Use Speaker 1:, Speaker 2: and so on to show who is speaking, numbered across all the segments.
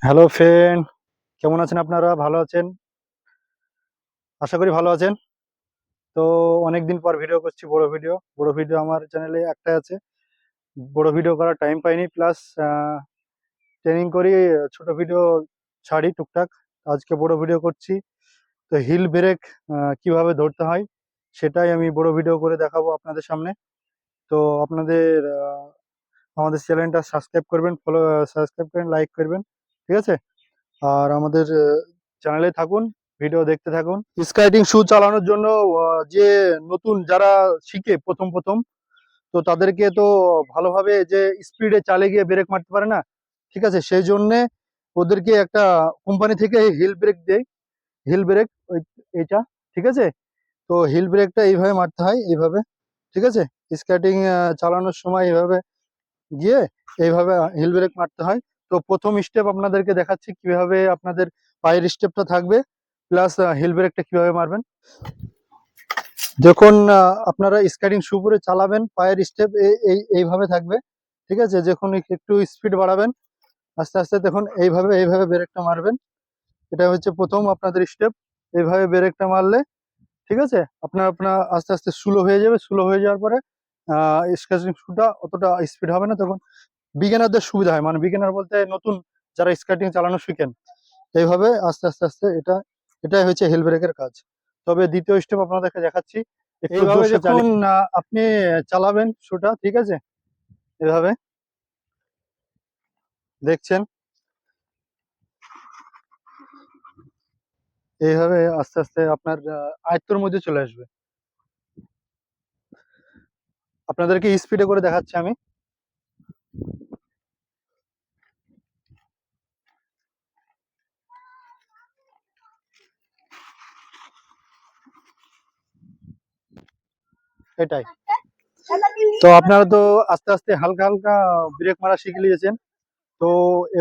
Speaker 1: Hello friend, কেমন আছেন আপনারা? ভালো আছেন? আশা করি ভালো আছেন। তো অনেকদিন পর ভিডিও করছি, বড় ভিডিও আমার চ্যানেলে একটাই আছে। বড় ভিডিও করার টাইম পাইনি, প্লাস ট্রেনিং করি, ছোট ভিডিও ছাড়ি টুকটাক। আজকে বড় ভিডিও করছি। তো হিল ব্রেক কিভাবে ধরতে হয় সেটাই আমি বড় ভিডিও করে দেখাবো আপনাদের সামনে। তো আপনাদের আমাদের চ্যানেলটা সাবস্ক্রাইব করবেন, সাবস্ক্রাইব করেন, লাইক করবেন, ঠিক আছে? আর আমাদের চ্যানেলে থাকুন, ভিডিও দেখতে থাকুন। স্কেটিং শু চালানোর জন্য যে নতুন যারা শিখে প্রথম প্রথম, তো তাদেরকে তো ভালোভাবে যে স্পিডে চালে গিয়ে ব্রেক মারতে পারে না, ঠিক আছে? সেই জন্যে ওদেরকে একটা কোম্পানি থেকে হিল ব্রেক দেয়। হিল ব্রেক এইটা, ঠিক আছে? তো হিল ব্রেকটা এইভাবে মারতে হয়, এইভাবে, ঠিক আছে? স্কেটিং চালানোর সময় এইভাবে গিয়ে এইভাবে হিল ব্রেক মারতে হয়। তো প্রথম স্টেপ আপনাদেরকে দেখাচ্ছি কিভাবে আপনাদের পায়ের স্টেপটা থাকবে, প্লাস হিল ব্রেকটা কিভাবে মারবেন। যখন আপনারা স্কেটিং শু পরে চালাবেন, পায়ের স্টেপ এইভাবে থাকবে, ঠিক আছে? যখন একটু স্পিড বাড়াবেন আস্তে আস্তে, দেখুন এইভাবে এইভাবে ব্রেকটা মারবেন। এটা হচ্ছে প্রথম আপনাদের স্টেপ। এইভাবে ব্রেকটা মারলে, ঠিক আছে, আপনার আপনার আস্তে আস্তে স্লো হয়ে যাবে। স্লো হয়ে যাওয়ার পরে স্কেটিং শুটা অতটা স্পিড হবে না, তখন বিগিনারদের সুবিধা হয়। মানে বিগিনার বলতে নতুন যারা স্কেটিং চালানো শিখেন, এইভাবে আস্তে আস্তে আস্তে এটাই হচ্ছে হিল ব্রেকের কাজ। তবে দ্বিতীয় স্টেপ আপনাদেরকে দেখাচ্ছি। এইভাবে যখন আপনি চালাবেন শুটা, ঠিক আছে, এভাবে দেখছেন, এইভাবে আস্তে আস্তে আপনার আয়ত্তর মধ্যে চলে আসবে। আপনাদেরকে স্পিডে করে দেখাচ্ছি আমি। এটাই। তো আপনারা তো আস্তে আস্তে হালকা হালকা ব্রেক মারা শিখে নিয়েছেন। তো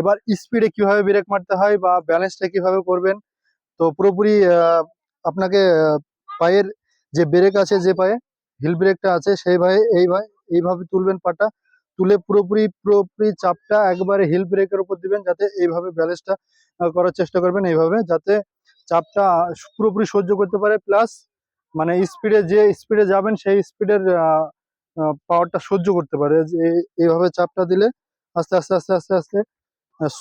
Speaker 1: এবার স্পিডে কিভাবে ব্রেক মারতে হয় বা ব্যালেন্সটা কিভাবে করবেন, তো পুরোপুরি আপনাকে পায়ের যে ব্রেক আছে, যে পায়ে হিল ব্রেকটা আছে, সেই ভাবে এইভাবে তুলবেন পাটা। তুলে পুরোপুরি পুরোপুরি চাপটা একবারে হিল ব্রেকের উপর দিবেন, যাতে এইভাবে ব্যালেন্সটা করার চেষ্টা করবেন, এইভাবে যাতে চাপটা পুরোপুরি সহ্য করতে পারে। প্লাস মানে স্পিডে যে স্পিডে যাবেন সেই স্পিডের পাওয়ারটা সহ্য করতে পারে। যে এইভাবে চাপটা দিলে আস্তে আস্তে আস্তে আস্তে আস্তে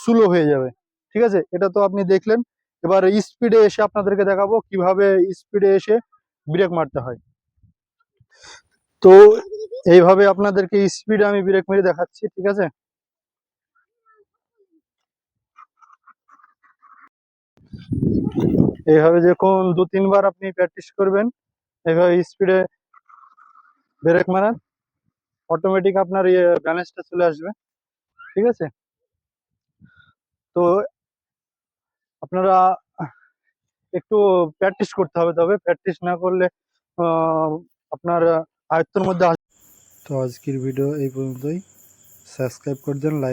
Speaker 1: স্লো হয়ে যাবে, ঠিক আছে? এটা তো আপনি দেখলেন। এবার স্পিডে এসে আপনাদেরকে দেখাবো কিভাবে স্পিডে এসে ব্রেক মারতে হয়। তো এইভাবে আপনাদেরকে স্পিডে আমি ব্রেক মেরে দেখাচ্ছি, ঠিক আছে? এইভাবে যখন 2-3 বার আপনি প্র্যাকটিস করবেন, এইভাবে স্পিডে ব্রেক মারান, অটোমেটিক আপনার ব্যালেন্সটা চলে আসবে, ঠিক আছে? তো আপনারা একটু প্র্যাকটিস করতে হবে, তবে প্র্যাকটিস না করলে আহ, আপনার আয়ত্তের মধ্যে তো আজকের ভিডিও এই পর্যন্তই। সাবস্ক্রাইব করে দেন, লাইক